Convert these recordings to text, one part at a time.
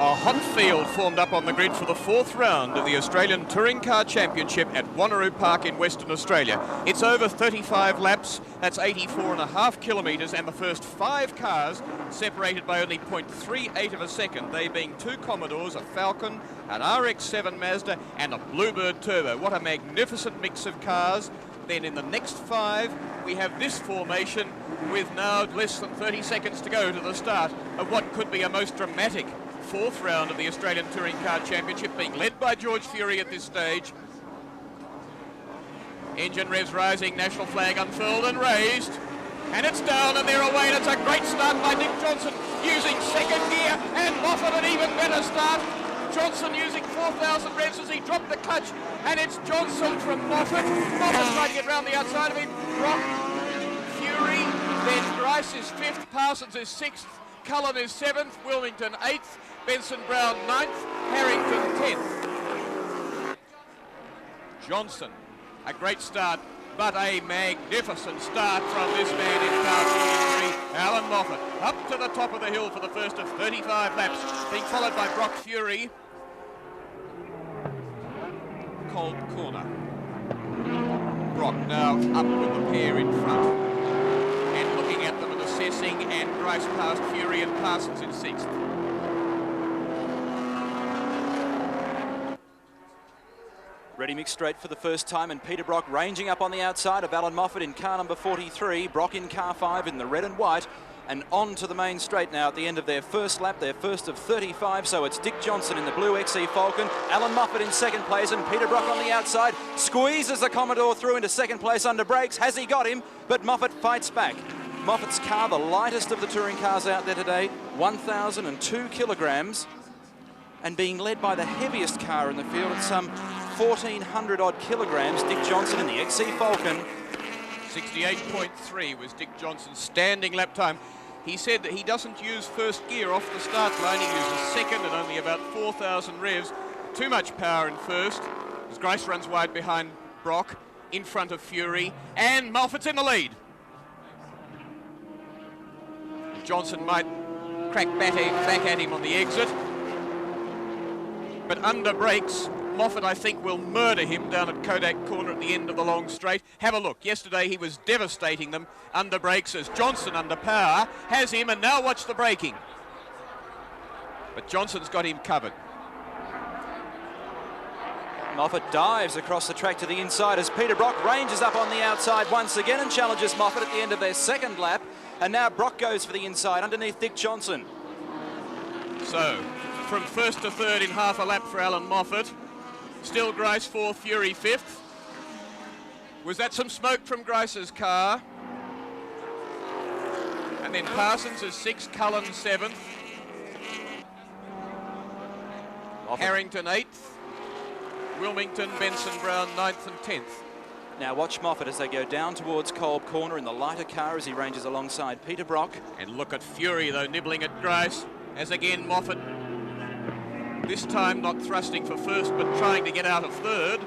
A hot field formed up on the grid for the fourth round of the Australian Touring Car Championship at Wanneroo Park in Western Australia. It's over 35 laps, that's 84.5 kilometres, and the first 5 cars separated by only 0.38 of a second, they being 2 Commodores, a Falcon, an RX7 Mazda and a Bluebird Turbo. What a magnificent mix of cars. Then in the next 5 we have this formation with now less than 30 seconds to go to the start of what could be a most dramatic fourth round of the Australian Touring Car Championship, being led by George Fury at this stage. Engine revs rising, national flag unfurled and raised, and it's down and they're away, and it's a great start by Dick Johnson using second gear, and Moffat an even better start. Johnson using 4,000 revs as he dropped the clutch, and it's Johnson from Moffat. Moffat trying to get round the outside of him. Brock, Fury, then Grice is 5th, Parsons is 6th, Cullen is 7th, Wilmington 8th, Benson Brown 9th, Harrington 10th. Johnson, a great start, but a magnificent start from this man in car 43, Allan Moffat, up to the top of the hill for the first of 35 laps, being followed by Brock Fury. Cold corner. Brock now up with the pair in front, and looking at them and assessing, and Grice past Fury and Parsons in 6th. Ready mixed straight for the first time, and Peter Brock ranging up on the outside of Allan Moffat in car number 43. Brock in car 5 in the red and white, and on to the main straight now at the end of their first lap, their first of 35. So it's Dick Johnson in the blue XE Falcon, Allan Moffat in second place, and Peter Brock on the outside. Squeezes the Commodore through into second place under brakes. Has he got him? But Moffat fights back. Moffat's car, the lightest of the touring cars out there today, 1,002 kilograms, and being led by the heaviest car in the field at some 1,400 odd kilograms, Dick Johnson in the XE Falcon. 68.3 was Dick Johnson's standing lap time. He said that he doesn't use first gear off the start line, he uses second and only about 4,000 revs. Too much power in first, as Grice runs wide behind Brock, in front of Fury, and Moffat's in the lead. Johnson might crack back at him on the exit, but under brakes, Moffat, I think, will murder him down at Kodak Corner at the end of the long straight. Have a look. Yesterday he was devastating them under brakes, as Johnson under power has him, and now watch the braking. But Johnson's got him covered. Moffat dives across the track to the inside as Peter Brock ranges up on the outside once again and challenges Moffat at the end of their second lap. And now Brock goes for the inside underneath Dick Johnson. So, from first to third in half a lap for Allan Moffat. Still Grice 4th, Fury 5th. Was that some smoke from Grice's car? And then Parsons is 6th, Cullen 7th. Moffat. Harrington 8th. Wilmington, Benson Brown 9th and 10th. Now watch Moffat as they go down towards Kolb Corner in the lighter car as he ranges alongside Peter Brock. And look at Fury though, nibbling at Grice, as again Moffat, this time not thrusting for first but trying to get out of third.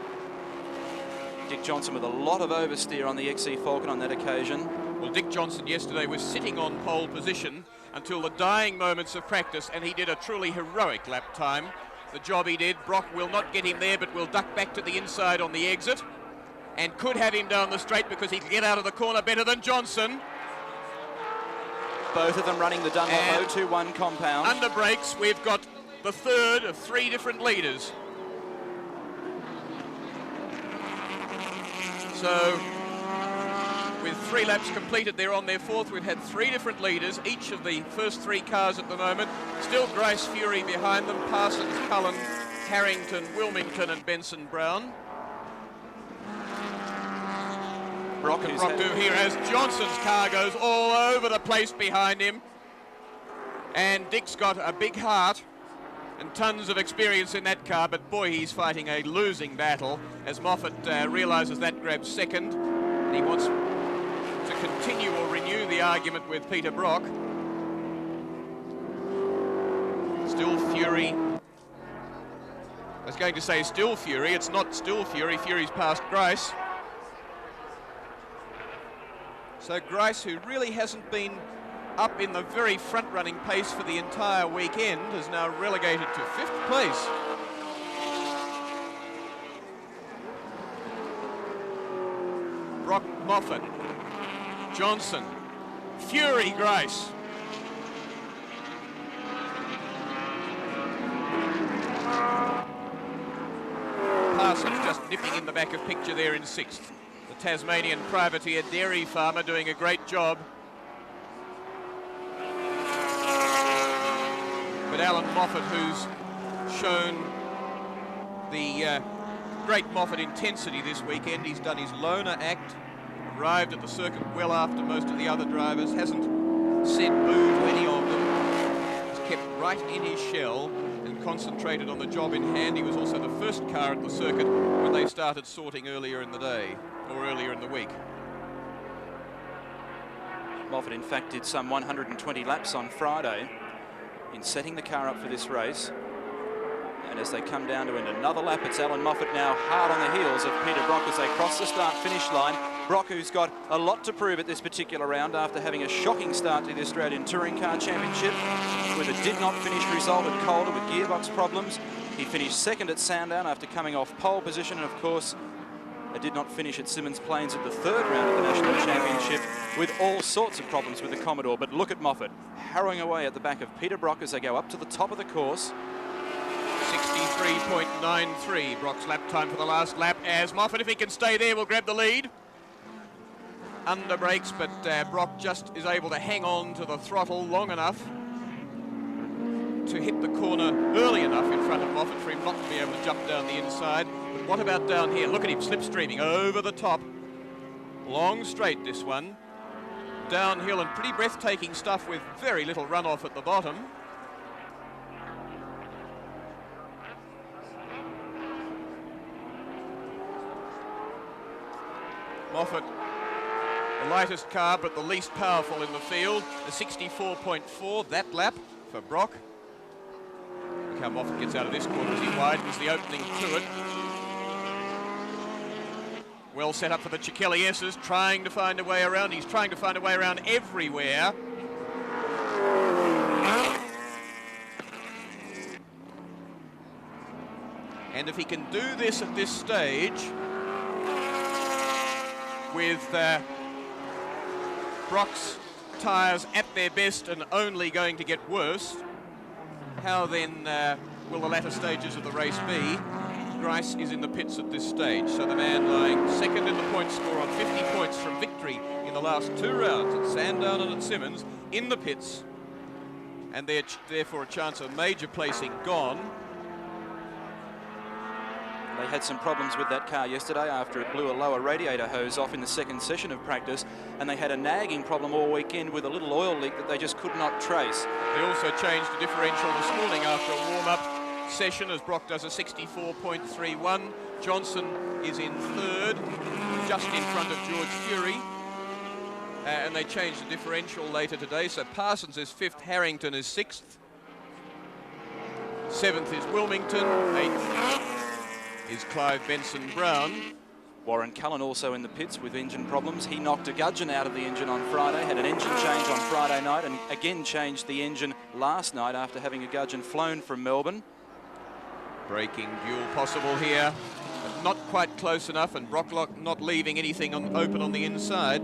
Dick Johnson with a lot of oversteer on the XE Falcon on that occasion. Well, Dick Johnson yesterday was sitting on pole position until the dying moments of practice, and he did a truly heroic lap time. The job he did. Brock will not get him there, but will duck back to the inside on the exit, and could have him down the straight because he can get out of the corner better than Johnson. Both of them running the Dunlop 021 compound. Under brakes, we've got the third of 3 different leaders. So, with 3 laps completed, they're on their 4th. We've had 3 different leaders, each of the first 3 cars at the moment. Still Grice, Fury behind them, Parsons, Cullen, Harrington, Wilmington and Benson Brown. Brock and Brock do here as Johnson's car goes all over the place behind him. And Dick's got a big heart and tons of experience in that car, but boy, he's fighting a losing battle as Moffat realises that grabs second. He wants to continue or renew the argument with Peter Brock. Still Fury. I was going to say still Fury, it's not still Fury, Fury's past Grice. So Grice, who really hasn't been up in the very front-running pace for the entire weekend, is now relegated to 5th place. Brock Moffat, Johnson, Fury Grace. Parsons just nipping in the back of picture there in 6th. The Tasmanian privateer dairy farmer doing a great job. But Allan Moffat, who's shown the great Moffat intensity this weekend, he's done his loner act, arrived at the circuit well after most of the other drivers, hasn't said boo to any of them, he's kept right in his shell and concentrated on the job in hand. He was also the first car at the circuit when they started sorting earlier in the day, or earlier in the week. Moffat, in fact, did some 120 laps on Friday in setting the car up for this race. And as they come down to end another lap, it's Allan Moffat now hard on the heels of Peter Brock as they cross the start-finish line. Brock, who's got a lot to prove at this particular round after having a shocking start to the Australian Touring Car Championship with a did-not-finish result at Calder with gearbox problems. He finished 2nd at Sandown after coming off pole position, and of course, a did-not finish at Symmons Plains at the 3rd round of the National Championship with all sorts of problems with the Commodore. But look at Moffat harrowing away at the back of Peter Brock as they go up to the top of the course. 63.93 Brock's lap time for the last lap, as Moffat, if he can stay there, will grab the lead. Under brakes, but Brock just is able to hang on to the throttle long enough to hit the corner early enough in front of Moffat for him not to be able to jump down the inside. But what about down here? Look at him slipstreaming over the top. Long straight, this one. Downhill and pretty breathtaking stuff with very little runoff at the bottom. Moffat, the lightest car but the least powerful in the field, a 64.4 that lap for Brock. Look how Moffat gets out of this corner as he widens the opening to it. Well set up for the Cicchelli S's, trying to find a way around. He's trying to find a way around everywhere. And if he can do this at this stage, with Brock's tyres at their best and only going to get worse, how then will the latter stages of the race be? Grice is in the pits at this stage, so the man lying 2nd in the point score on 50 points from victory in the last 2 rounds at Sandown and at Symmons, in the pits, and therefore a chance of major placing gone. They had some problems with that car yesterday after it blew a lower radiator hose off in the 2nd session of practice, and they had a nagging problem all weekend with a little oil leak that they just could not trace. They also changed the differential this morning after a warm-up session as Brock does a 64.31. Johnson is in 3rd, just in front of George Fury. And they changed the differential later today, so Parsons is 5th, Harrington is 6th. 7th is Wilmington, 8th is Clive Benson-Brown. Warren Cullen also in the pits with engine problems. He knocked a gudgeon out of the engine on Friday, had an engine change on Friday night, and again changed the engine last night after having a gudgeon flown from Melbourne. Braking duel possible here, but not quite close enough, and Brocklock not leaving anything open on the inside.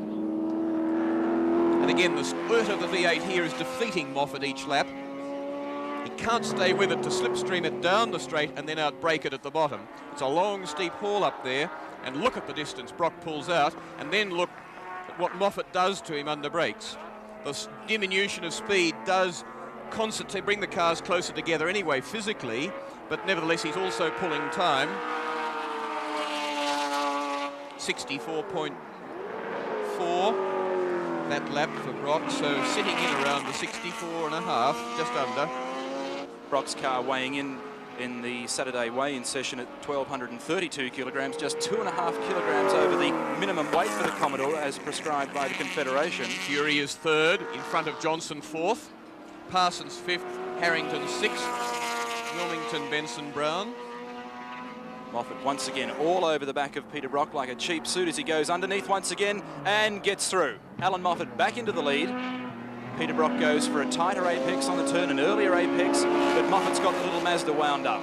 And again, the squirt of the V8 here is defeating Moffat each lap. He can't stay with it to slipstream it down the straight and then outbrake it at the bottom. It's a long, steep haul up there, and look at the distance Brock pulls out, and then look at what Moffat does to him under brakes. The diminution of speed does constantly bring the cars closer together anyway physically, but nevertheless he's also pulling time. 64.4 that lap for Brock, so sitting in around the 64.5, just under. Brock's car weighing in the Saturday weigh-in session at 1,232 kilograms, just 2.5 kilograms over the minimum weight for the Commodore as prescribed by the Confederation. Fury is 3rd, in front of Johnson 4th, Parsons 5th, Harrington 6th, Wilmington, Benson, Brown. Moffat once again all over the back of Peter Brock like a cheap suit as he goes underneath once again and gets through. Allan Moffat back into the lead. Peter Brock goes for a tighter apex on the turn, an earlier apex, but Moffat's got the little Mazda wound up.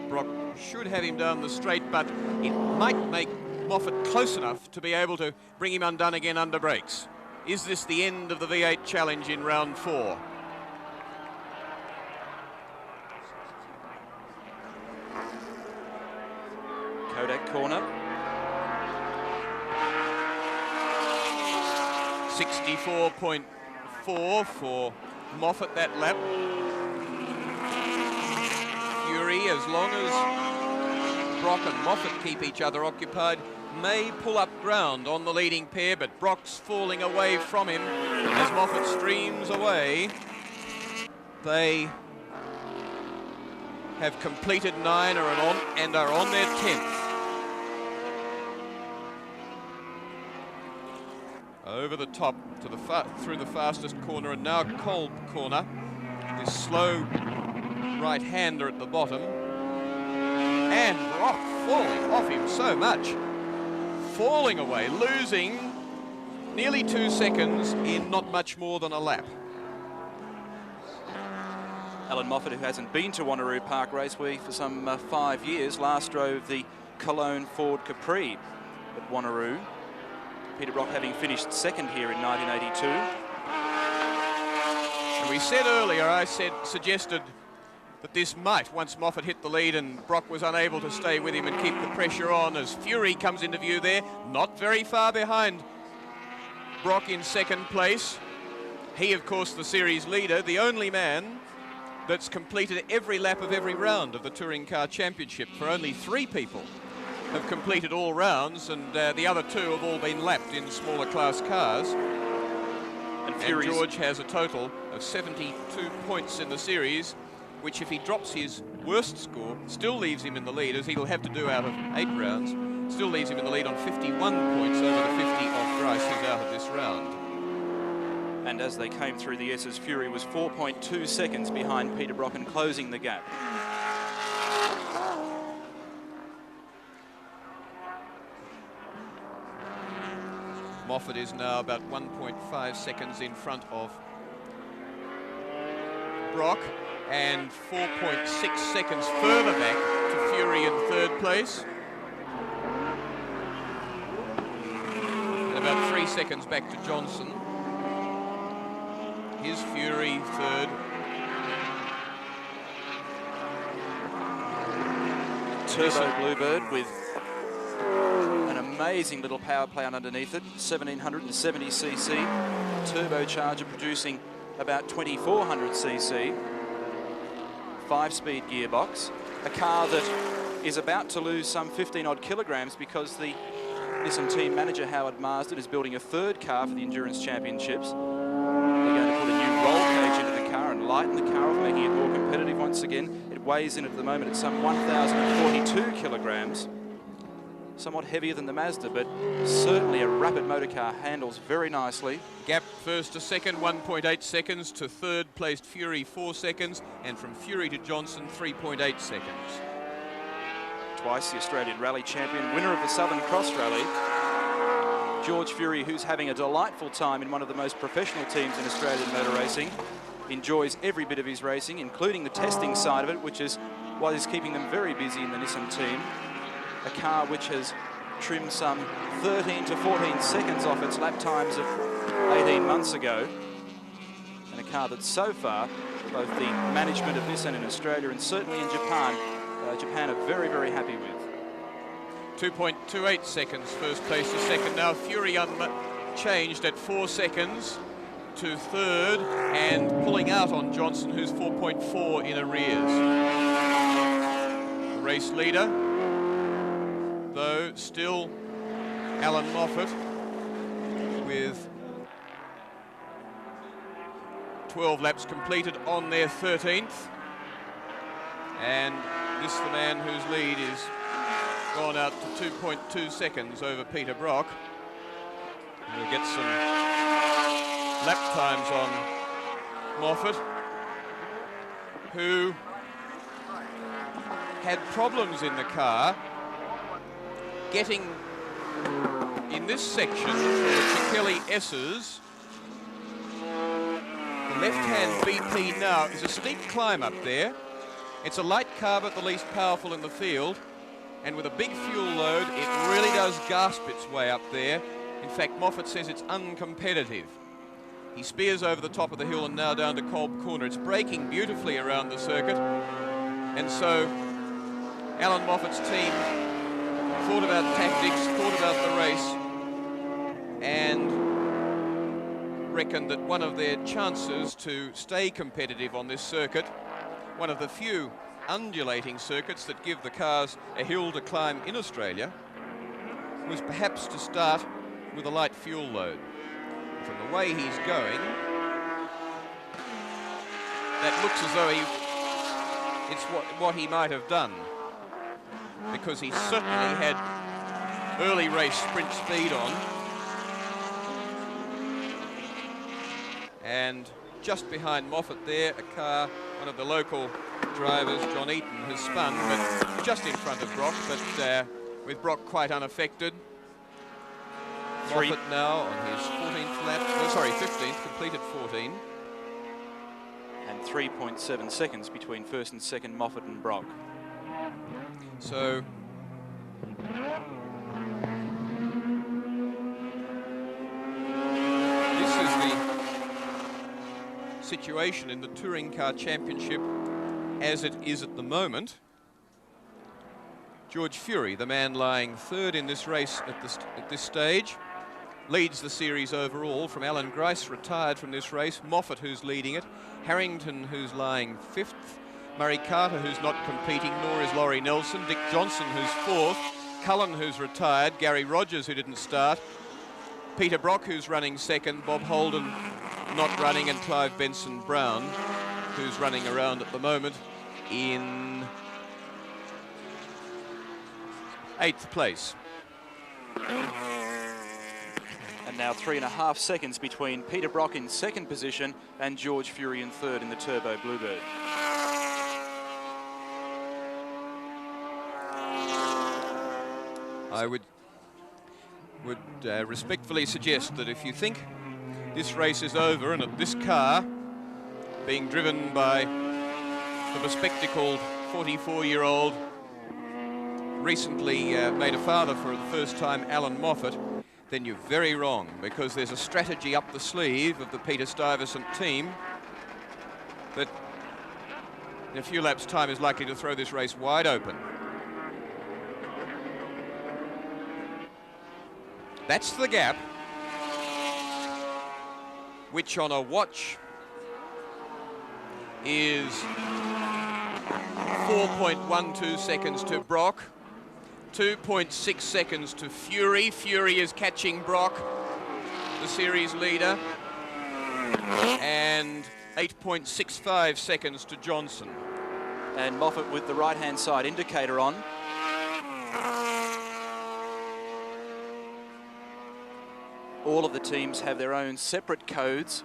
Brock should have him down the straight, but it might make Moffat close enough to be able to bring him undone again under brakes. Is this the end of the V8 challenge in round 4? Kodak corner. 64.4 for Moffat that lap. Fury, as long as Brock and Moffat keep each other occupied, may pull up ground on the leading pair, but Brock's falling away from him as Moffat streams away. They have completed 9 and are on their 10th. Over the top to the through the fastest corner, and now Kolb corner. This slow right-hander at the bottom. And Brock falling off him so much. Falling away, losing nearly 2 seconds in not much more than a lap. Allan Moffat, who hasn't been to Wanneroo Park Raceway for some 5 years, last drove the Cologne Ford Capri at Wanneroo. Peter Brock having finished second here in 1982. And we said earlier, I suggested that this might, once Moffat hit the lead and Brock was unable to stay with him and keep the pressure on, as Fury comes into view there, not very far behind Brock in second place. He, of course, the series leader, the only man that's completed every lap of every round of the Touring Car Championship. For only 3 people have completed all rounds, and the other 2 have all been lapped in smaller class cars. And George has a total of 72 points in the series, which, if he drops his worst score, still leaves him in the lead, as he'll have to do out of 8 rounds. Still leaves him in the lead on 51 points over the 50 of Grice, who's out of this round. And as they came through the S's, Fury was 4.2 seconds behind Peter Brock and closing the gap. Moffat is now about 1.5 seconds in front of Brock and 4.6 seconds further back to Fury in third place. And about 3 seconds back to Johnson. Here's Fury third. Turbo Bluebird with an amazing little power plant underneath it, 1770cc, turbocharger producing about 2400cc, 5-speed gearbox, a car that is about to lose some 15 odd kilograms because the Nissan team manager Howard Marsden is building a 3rd car for the Endurance Championships. They're going to put a new roll cage into the car and lighten the car off, making it more competitive once again. It weighs in at the moment at some 1,042 kilograms. Somewhat heavier than the Mazda, but certainly a rapid motor car, handles very nicely. Gap first to second, 1.8 seconds, to third placed Fury 4 seconds, and from Fury to Johnson 3.8 seconds. Twice the Australian Rally champion, winner of the Southern Cross Rally, George Fury, who's having a delightful time in one of the most professional teams in Australian motor racing, enjoys every bit of his racing, including the testing side of it, which is what is keeping them very busy in the Nissan team. A car which has trimmed some 13 to 14 seconds off its lap times of 18 months ago. And a car that so far, both the management of Nissan in Australia and certainly in Japan are very, very happy with. 2.28 seconds first place to second. Now Fury changed at 4 seconds to third and pulling out on Johnson, who's 4.4 in arrears. The race leader, though, still Allan Moffat with 12 laps completed on their 13th. And this the man whose lead is gone out to 2.2 seconds over Peter Brock. We'll get some lap times on Moffat, who had problems in the car getting in this section for the Chikelli S's left-hand BP now is a steep climb up there. It's a light car but the least powerful in the field, and with a big fuel load it really does gasp its way up there. In fact, Moffat says it's uncompetitive. He spears over the top of the hill and now down to Kolb Corner. It's braking beautifully around the circuit, and so Allan Moffat's team thought about tactics, thought about the race, and reckoned that one of their chances to stay competitive on this circuit, one of the few undulating circuits that give the cars a hill to climb in Australia, was perhaps to start with a light fuel load. From the way he's going, that looks as though it's what he might have done, because he certainly had early race sprint speed on. And just behind Moffat there, a car, one of the local drivers, John Eaton, has spun, but just in front of Brock, but with Brock quite unaffected. Moffat now on his 14th lap, 15th, completed 14. And 3.7 seconds between first and second, Moffat and Brock. So this is the situation in the Touring Car Championship as it is at the moment. George Fury, the man lying third in this race at this stage, leads the series overall. From Alan Grice, retired from this race, Moffat, who's leading it, Harrington, who's lying fifth, Murray Carter, who's not competing, nor is Laurie Nelson, Dick Johnson, who's fourth, Cullen, who's retired, Gary Rogers, who didn't start, Peter Brock, who's running second, Bob Holden not running, and Clive Benson-Brown, who's running around at the moment in 8th place. And now 3.5 seconds between Peter Brock in second position and George Fury in third in the Turbo Bluebird. I would respectfully suggest that if you think this race is over and that this car, being driven by the bespectacled 44-year-old, recently made a father for the first time, Allan Moffat, then you're very wrong, because there's a strategy up the sleeve of the Peter Stuyvesant team that in a few laps' time is likely to throw this race wide open. That's the gap, which on a watch is 4.12 seconds to Brock, 2.6 seconds to Fury. Fury is catching Brock, the series leader, and 8.65 seconds to Johnson. And Moffat with the right-hand side indicator on. All of the teams have their own separate codes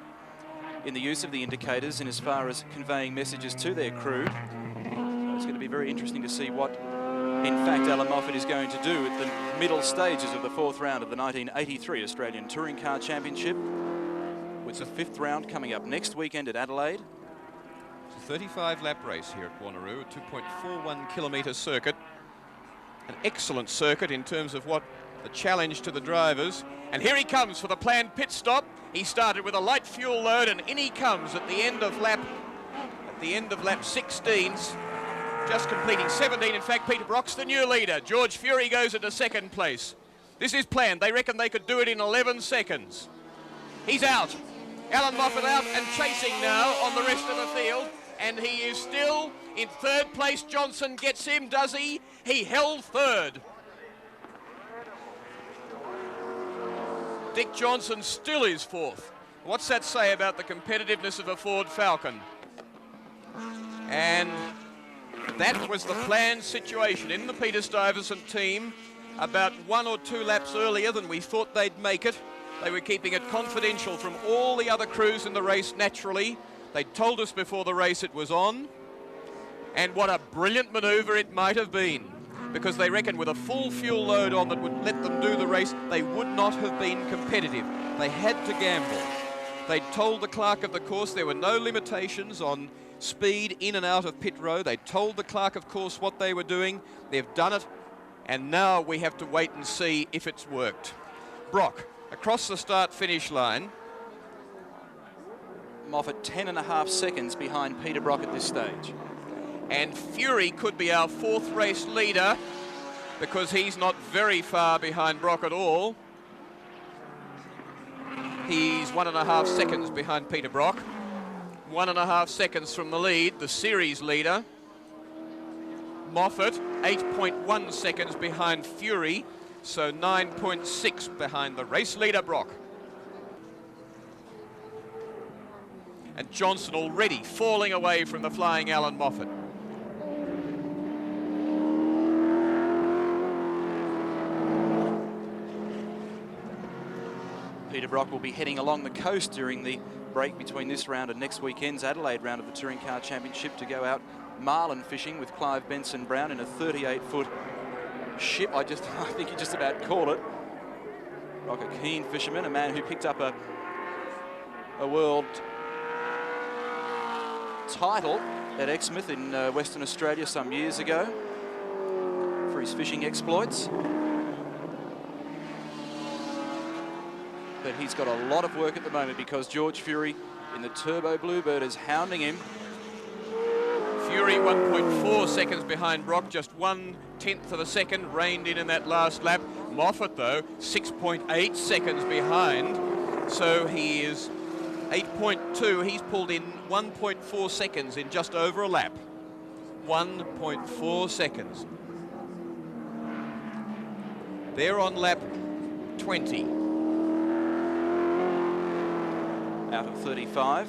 in the use of the indicators in as far as conveying messages to their crew. So it's going to be very interesting to see what, in fact, Allan Moffat is going to do at the middle stages of the fourth round of the 1983 Australian Touring Car Championship, with the fifth round coming up next weekend at Adelaide. It's a 35-lap race here at Wanneroo, a 2.41 kilometre circuit. An excellent circuit in terms of what the challenge to the drivers. And here he comes for the planned pit stop. He started with a light fuel load, and in he comes at the end of lap 16, just completing 17. In fact, Peter Brock's the new leader. George Fury goes into second place. This is planned. They reckon they could do it in 11 seconds. He's out. Allan Moffat out and chasing now on the rest of the field, and he is still in third place. Johnson gets him, does he? He held third. Dick Johnson still is fourth. What's that say about the competitiveness of a Ford Falcon? And that was the planned situation in the Peter Stuyvesant team. About 1 or 2 laps earlier than we thought they'd make it. They were keeping it confidential from all the other crews in the race, naturally. They told us before the race it was on. And what a brilliant manoeuvre it might have been, because they reckon with a full fuel load on that would let them do the race, they would not have been competitive. They had to gamble. They told the clerk of the course there were no limitations on speed in and out of pit row. They told the clerk of course what they were doing. They've done it, and now we have to wait and see if it's worked. Brock, across the start-finish line. Moffat 10.5 seconds behind Peter Brock at this stage. And Fury could be our fourth race leader because he's not very far behind Brock at all. He's 1.5 seconds behind Peter Brock. 1.5 seconds from the lead, the series leader. Moffat, 8.1 seconds behind Fury, so 9.6 behind the race leader, Brock. And Johnson already falling away from the flying Allan Moffat. Peter Brock will be heading along the coast during the break between this round and next weekend's Adelaide round of the Touring Car Championship to go out marlin fishing with Clive Benson Brown in a 38-foot ship. I think you just about call it. Brock, a keen fisherman, a man who picked up a world title at Exmouth in Western Australia some years ago for his fishing exploits. But he's got a lot of work at the moment because George Fury in the Turbo Bluebird is hounding him. Fury 1.4 seconds behind Brock, just 1/10 of a second reined in that last lap. Moffat, though, 6.8 seconds behind, so he is 8.2. He's pulled in 1.4 seconds in just over a lap. 1.4 seconds. They're on lap 20. Out of 35.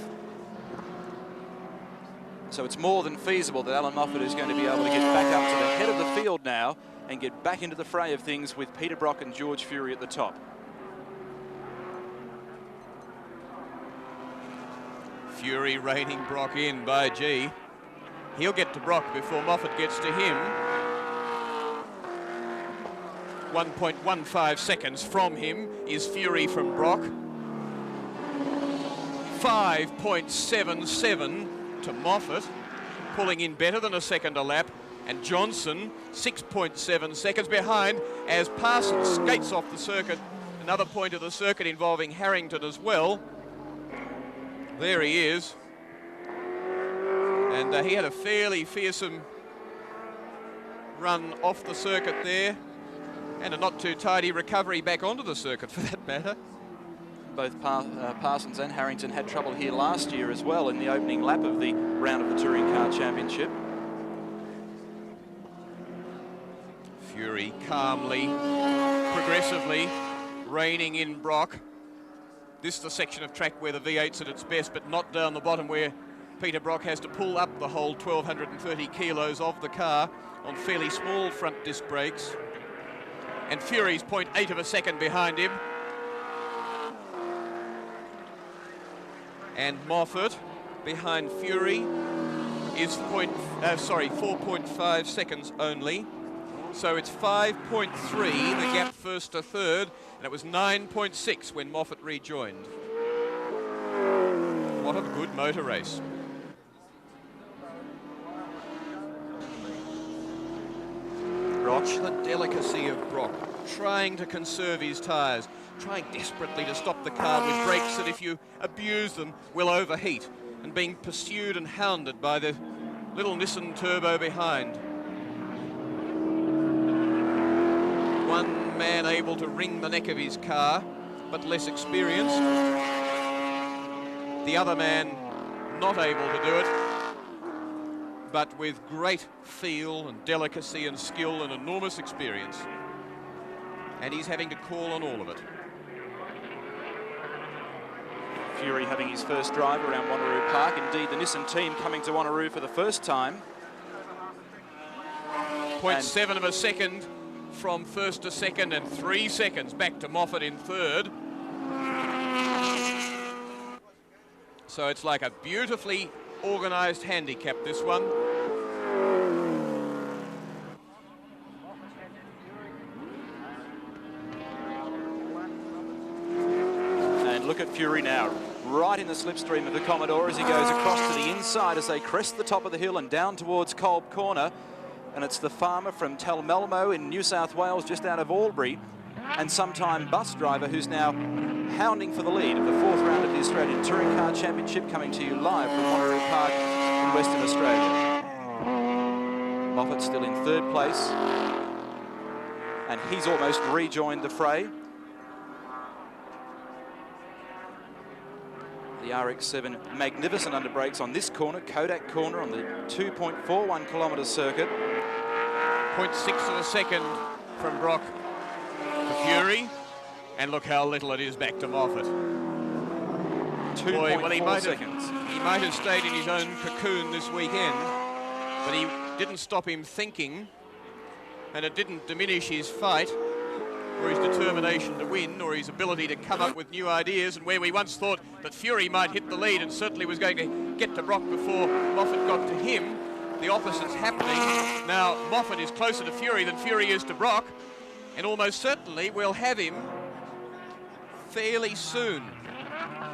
So it's more than feasible that Allan Moffat is going to be able to get back up to the head of the field now and get back into the fray of things with Peter Brock and George Fury at the top. Fury reining Brock in, by G. He'll get to Brock before Moffat gets to him. 1.15 seconds from him is Fury from Brock. 5.77 to Moffat, pulling in better than a second a lap, and Johnson 6.7 seconds behind as Parsons skates off the circuit. Another point of the circuit involving Harrington as well. There he is, and he had a fairly fearsome run off the circuit there, and a not too tidy recovery back onto the circuit for that matter. Both Parsons and Harrington had trouble here last year as well in the opening lap of the round of the Touring Car Championship. Fury calmly, progressively reining in Brock. This is the section of track where the V8's at its best, but not down the bottom where Peter Brock has to pull up the whole 1,230 kilos of the car on fairly small front disc brakes. And Fury's 0.8 of a second behind him. And Moffat behind Fury is 4.5 seconds only. So it's 5.3, the gap first to third, and it was 9.6 when Moffat rejoined. What a good motor race. Watch the delicacy of Brock, trying to conserve his tyres, trying desperately to stop the car with brakes that if you abuse them will overheat, and being pursued and hounded by the little Nissan Turbo behind. One man able to wring the neck of his car, but less experienced. The other man not able to do it, but with great feel and delicacy and skill and enormous experience. And he's having to call on all of it. Fury having his first drive around Wanneroo Park. Indeed, the Nissan team coming to Wanneroo for the first time. 0.7 of a second from first to second, and 3 seconds back to Moffat in third. So it's like a beautifully organised handicap, this one. And look at Fury now, right in the slipstream of the Commodore as he goes across to the inside as they crest the top of the hill and down towards Kolb Corner. And it's the farmer from Telmelmo in New South Wales, just out of Albury, and sometime bus driver who's now hounding for the lead of the 4th round of the Australian Touring Car Championship, coming to you live from Wanneroo Park in Western Australia. Moffat still in 3rd place, and he's almost rejoined the fray. The RX7 magnificent under brakes on this corner, Kodak corner, on the 2.41 kilometre circuit. 0.6 of a second from Brock to Fury, and look how little it is back to Moffat. 2.4 seconds. He might have stayed in his own cocoon this weekend, but he didn't stop him thinking, and it didn't diminish his fight or his determination to win or his ability to come up with new ideas. And where we once thought that Fury might hit the lead and certainly was going to get to Brock before Moffat got to him, the opposite's happening. Now Moffat is closer to Fury than Fury is to Brock, and almost certainly we'll have him fairly soon.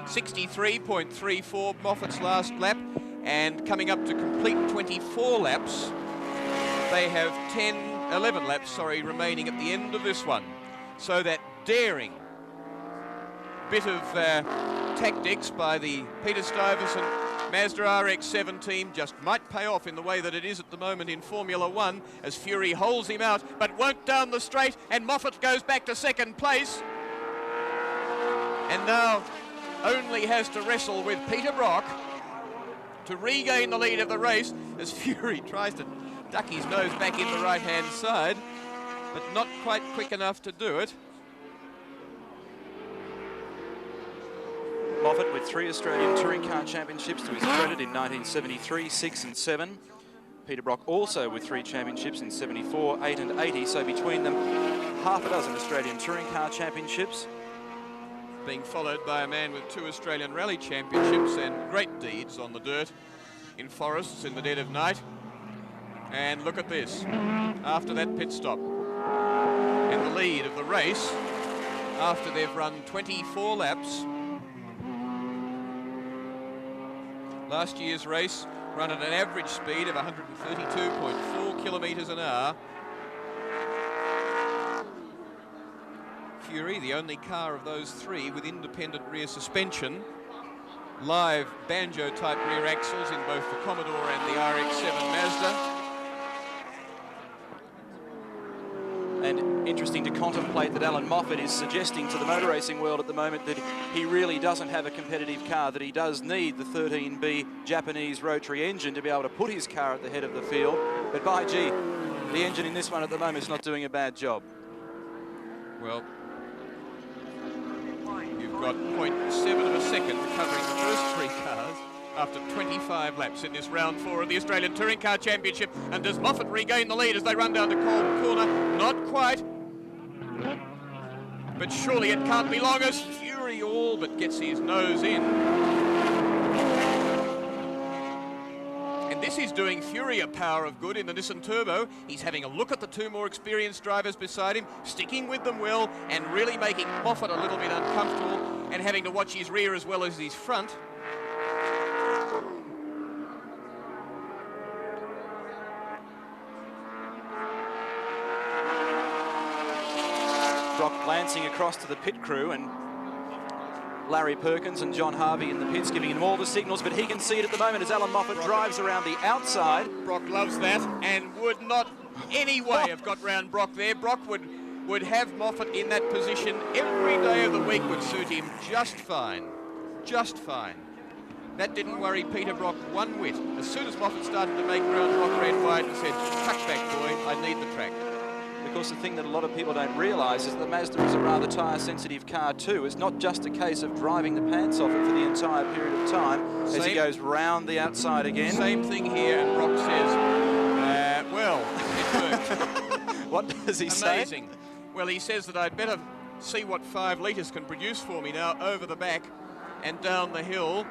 63.34 Moffat's last lap, and coming up to complete 24 laps. They have 11 laps, remaining at the end of this one. So that daring bit of tactics by the Peter Stuyvesant Mazda RX7 team just might pay off in the way that it is at the moment in Formula One, as Fury holds him out but won't down the straight, and Moffat goes back to 2nd place. And now only has to wrestle with Peter Brock to regain the lead of the race, as Fury tries to duck his nose back in the right-hand side, but not quite quick enough to do it. Moffat with 3 Australian Touring Car Championships to his credit in 1973, 6 and 7. Peter Brock also with 3 championships in 74, 8 and 80, so between them half a dozen Australian Touring Car Championships. Being followed by a man with 2 Australian Rally Championships and great deeds on the dirt in forests in the dead of night. And look at this, after that pit stop and the lead of the race, after they've run 24 laps. Last year's race run at an average speed of 132.4 kilometres an hour. Fury, the only car of those 3 with independent rear suspension, live banjo-type rear axles in both the Commodore and the RX7 Mazda. And interesting to contemplate that Allan Moffat is suggesting to the motor racing world at the moment that he really doesn't have a competitive car, that he does need the 13B Japanese rotary engine to be able to put his car at the head of the field. But by gee, the engine in this one at the moment is not doing a bad job. Well, you've got 0.7 of a second covering the first 3 cars after 25 laps in this round 4 of the Australian Touring Car Championship. And does Moffat regain the lead as they run down to Kolb Corner? Not quite. But surely it can't be long, as Fury all but gets his nose in. And this is doing Fury a power of good in the Nissan Turbo. He's having a look at the 2 more experienced drivers beside him, sticking with them well, and really making Moffat a little bit uncomfortable, and having to watch his rear as well as his front. Brock glancing across to the pit crew, and Larry Perkins and John Harvey in the pits giving him all the signals, but he can see it at the moment as Allan Moffat drives around the outside. Brock loves that and would not any way have got round Brock there. Brock would have Moffat in that position every day of the week, would suit him just fine. Just fine. That didn't worry Peter Brock one whit. As soon as Moffat started to make ground, Brock ran wide and said, "Cut back, boy, I need the track." Of course, the thing that a lot of people don't realise is that the Mazda is a rather tyre-sensitive car too. It's not just a case of driving the pants off it for the entire period of time as he goes round the outside again. Same thing here, and Brock says, well, it worked. What does he say? Amazing. Well, he says that I'd better see what 5 litres can produce for me now over the back and down the hill.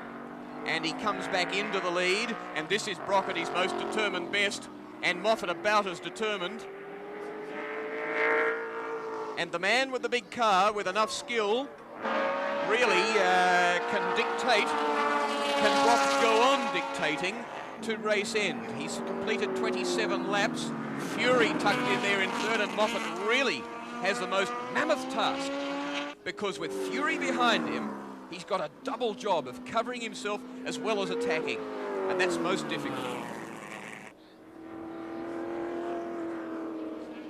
And he comes back into the lead, and this is Brock at his most determined best, and Moffat about as determined. And the man with the big car with enough skill really can dictate, can Brock go on dictating to race end. He's completed 27 laps. Fury tucked in there in third, and Moffat really has the most mammoth task, because with Fury behind him, he's got a double job of covering himself as well as attacking, and that's most difficult.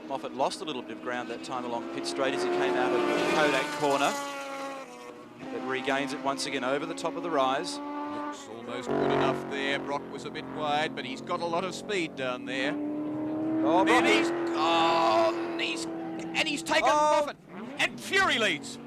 Moffat lost a little bit of ground that time along pit straight as he came out of Kodak corner, but regains it once again over the top of the rise. Looks almost good enough there. Brock was a bit wide, but he's got a lot of speed down there. Oh, and he's taken Moffat, and Fury leads.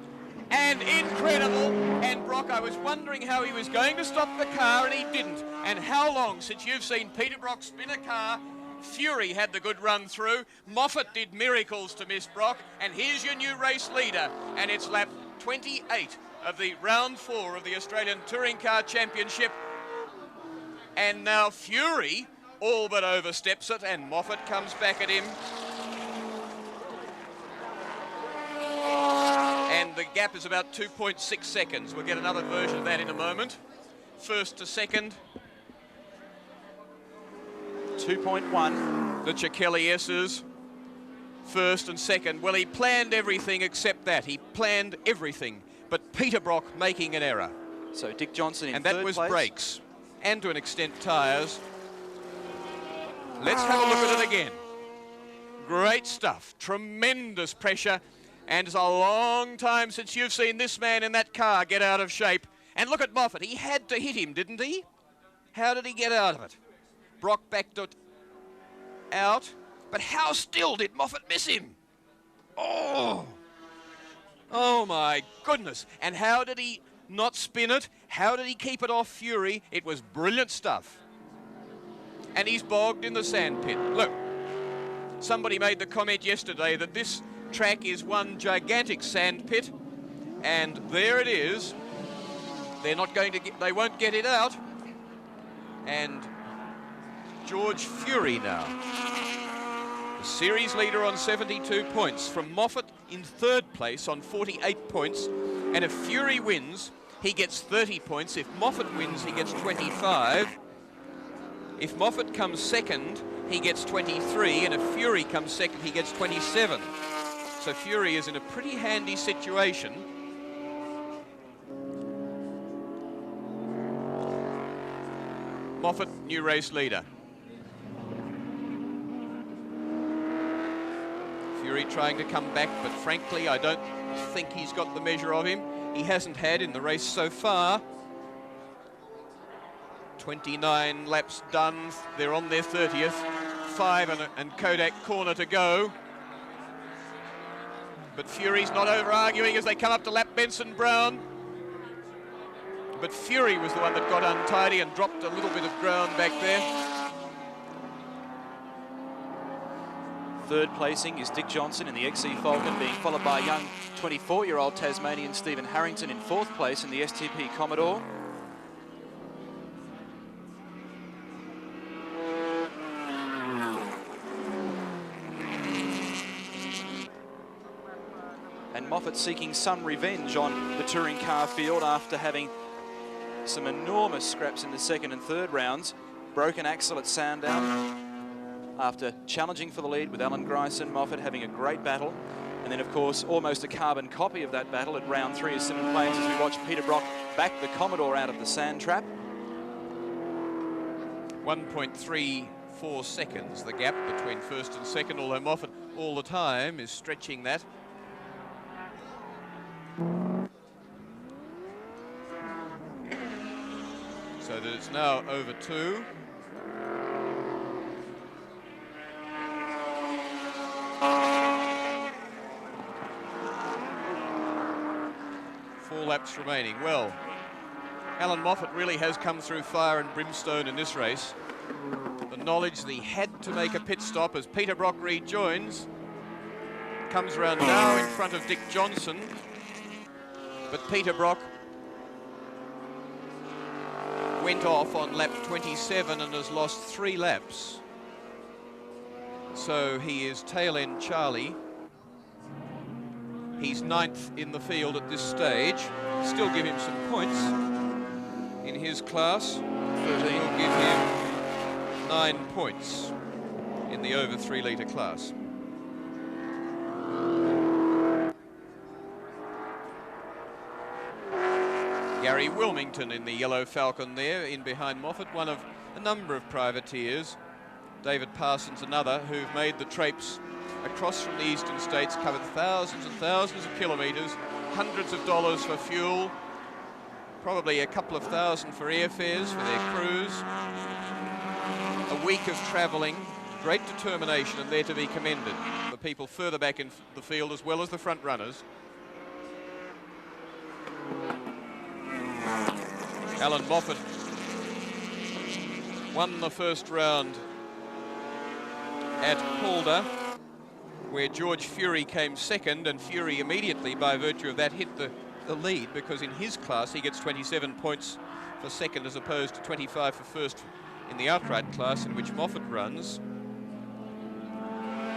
And incredible. And Brock, I was wondering how he was going to stop the car, and he didn't. And how long since you've seen Peter Brock spin a car? Fury had the good run through. Moffat did miracles to miss Brock. And here's your new race leader. And it's lap 28 of the round 4 of the Australian Touring Car Championship. And now Fury all but oversteps it, and Moffat comes back at him. And the gap is about 2.6 seconds. We'll get another version of that in a moment. First to second. 2.1. The Chikeli S's. First and second. Well, he planned everything except that. He planned everything. But Peter Brock making an error. So Dick Johnson in and third that was place. brakes. And to an extent tyres. Let's have a look at it again. Great stuff. Tremendous pressure. And it's a long time since you've seen this man in that car get out of shape. And look at Moffat. He had to hit him, didn't he? How did he get out of it? Brock backed it out. But how still did Moffat miss him? Oh my goodness. And how did he not spin it? How did he keep it off Fury? It was brilliant stuff. And he's bogged in the sand pit. Look, somebody made the comment yesterday that this track is one gigantic sand pit, and there it is. They're not going to get, they won't get it out. And George Fury now, the series leader on 72 points, from Moffat in third place on 48 points. And if Fury wins, he gets 30 points. If Moffat wins, he gets 25. If Moffat comes second, he gets 23, and if Fury comes second, he gets 27. So Fury is in a pretty handy situation. Moffat, new race leader. Fury trying to come back, but frankly, I don't think he's got the measure of him. He hasn't had in the race so far. 29 laps done. They're on their 30th. 5 and Kodak corner to go. But Fury's not over-arguing as they come up to lap Benson Brown. But Fury was the one that got untidy and dropped a little bit of ground back there. Third placing is Dick Johnson in the XE Falcon, being followed by young 24-year-old Tasmanian Stephen Harrington in fourth place in the STP Commodore. And Moffat seeking some revenge on the touring car field after having some enormous scraps in the second and third rounds. Broken axle at Sandown after challenging for the lead with Alan Gryson. Moffat having a great battle. And then, of course, almost a carbon copy of that battle at round 3 of Simon Plains as we watch Peter Brock back the Commodore out of the sand trap. 1.34 seconds, the gap between first and second, although Moffat all the time is stretching that. So that it's now over 2. Four laps remaining. Well, Allan Moffat really has come through fire and brimstone in this race. The knowledge that he had to make a pit stop as Peter Brock rejoins. Comes around now in front of Dick Johnson. But Peter Brock went off on lap 27 and has lost 3 laps. So he is tail end Charlie. He's 9th in the field at this stage. still give him some points in his class. 13. Will give him 9 points in the over 3 litre class. Gary Wilmington in the yellow Falcon there, in behind Moffat, one of a number of privateers. David Parsons, another, who've made the traipse across from the eastern states, covered thousands and thousands of kilometres, hundreds of dollars for fuel, probably a couple of thousand for airfares for their crews. A week of travelling, great determination, and they're to be commended. The people further back in the field as well as the front runners. Allan Moffat won the first round at Calder, where George Fury came second, and Fury immediately, by virtue of that, hit the lead, because in his class he gets 27 points for second as opposed to 25 for first in the outright class in which Moffat runs.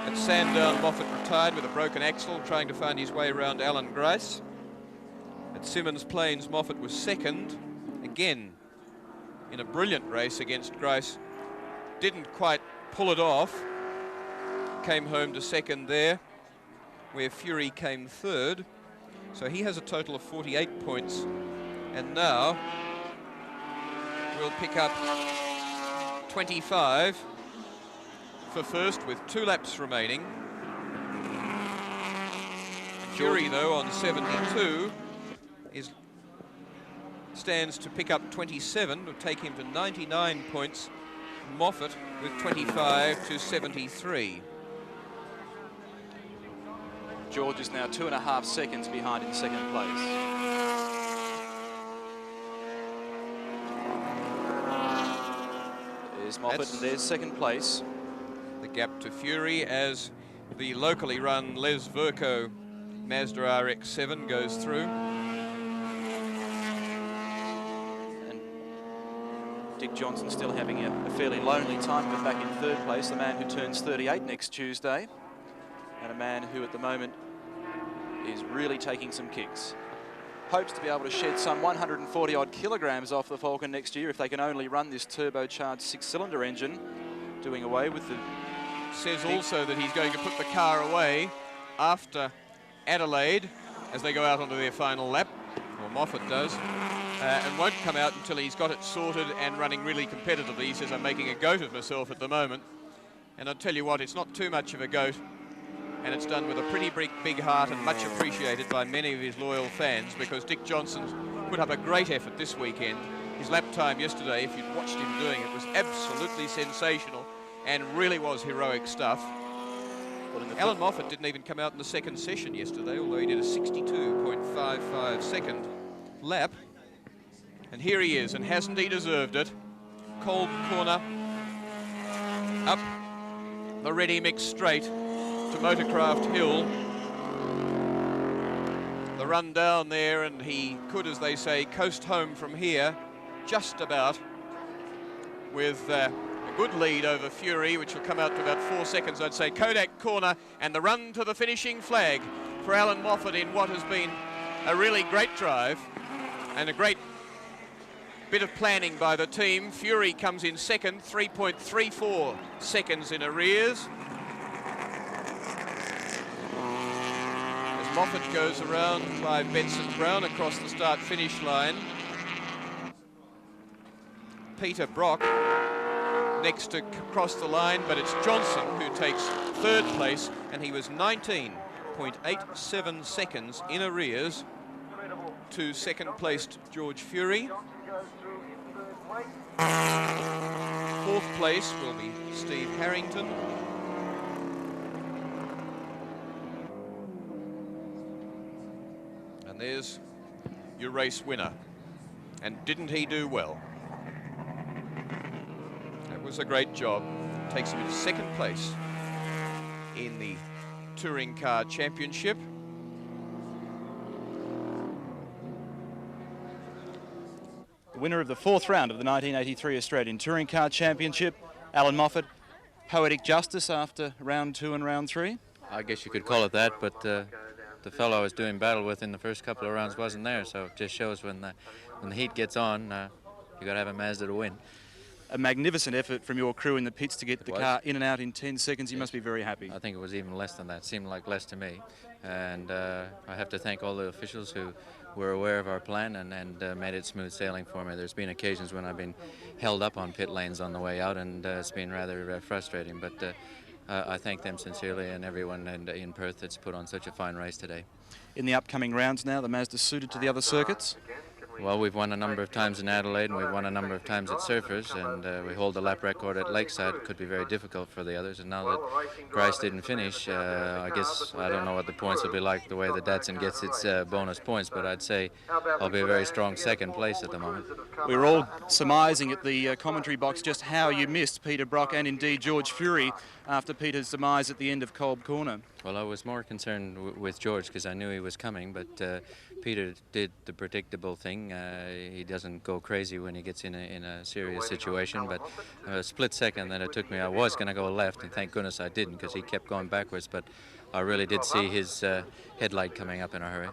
At Sandown, Moffat retired with a broken axle, trying to find his way around Alan Grice. At Simmons Plains, Moffat was second, again in a brilliant race against Grice. Didn't quite pull it off. Came home to second there, where Fury came third. So he has a total of 48 points. And now we'll pick up 25 for first with 2 laps remaining. Fury, though, on 72 stands to pick up 27, will take him to 99 points. Moffat with 25 to 73. George is now 2.5 seconds behind in second place. There's Moffat, and there's second place. The gap to Fury as the locally run Les Verco Mazda RX7 goes through. And Dick Johnson still having a fairly lonely time, but back in third place, the man who turns 38 next Tuesday, and a man who at the moment is really taking some kicks. Hopes to be able to shed some 140 odd kilograms off the Falcon next year if they can only run this turbocharged 6-cylinder engine, doing away with the... Says also that he's going to put the car away after Adelaide as they go out onto their final lap, or Moffat does, and won't come out until he's got it sorted and running really competitively. He says, I'm making a goat of myself at the moment. And I'll tell you what, it's not too much of a goat, and it's done with a pretty big heart and much appreciated by many of his loyal fans, because Dick Johnson put up a great effort this weekend. His lap time yesterday, if you'd watched him doing it, was absolutely sensational and really was heroic stuff. Allan Moffat didn't even come out in the second session yesterday, although he did a 62.55 second lap. And here he is, and hasn't he deserved it? Cold corner, up the ready mix straight to Motorcraft Hill. The run down there, and he could, as they say, coast home from here, just about, with a good lead over Fury, which will come out to about 4 seconds, I'd say. Kodak corner, and the run to the finishing flag for Allan Moffat in what has been a really great drive and a great bit of planning by the team. Fury comes in second, 3.34 seconds in arrears. As Moffat goes around by Benson Brown across the start-finish line. Peter Brock next to cross the line, but it's Johnson who takes third place, and he was 19.87 seconds in arrears to second-placed George Fury. Fourth place will be Steve Harrington. And there's your race winner. And didn't he do well? That was a great job. Takes him into second place in the Touring Car Championship. The winner of the fourth round of the 1983 Australian Touring Car Championship, Allan Moffat. Poetic justice after round 2 and round 3? I guess you could call it that, but the fellow I was doing battle with in the first couple of rounds wasn't there. So it just shows when the heat gets on, you got to have a Mazda to win. A magnificent effort from your crew in the pits to get the was. car in and out in 10 seconds. You must be very happy. I think it was even less than that. Seemed like less to me. And I have to thank all the officials who were aware of our plan and made it smooth sailing for me. There's been occasions when I've been held up on pit lanes on the way out, and it's been rather frustrating. But I thank them sincerely and everyone in Perth that's put on such a fine race today. In the upcoming rounds now, the Mazda's suited to the other circuits? Well, we've won a number of times in Adelaide, and we've won a number of times at Surfers, and we hold the lap record at Lakeside. It could be very difficult for the others, and now that Grice didn't finish, I guess I don't know what the points will be like, the way the Datsun gets its bonus points, but I'd say I'll be a very strong second place at the moment. We were all surmising at the commentary box just how you missed Peter Brock and indeed George Fury after Peter's demise at the end of Kolb Corner. Well, I was more concerned with George because I knew he was coming, but Peter did the predictable thing. He doesn't go crazy when he gets in a serious situation, but a split second that it took me, I was going to go left, and thank goodness I didn't because he kept going backwards, but I really did see his headlight coming up in a hurry.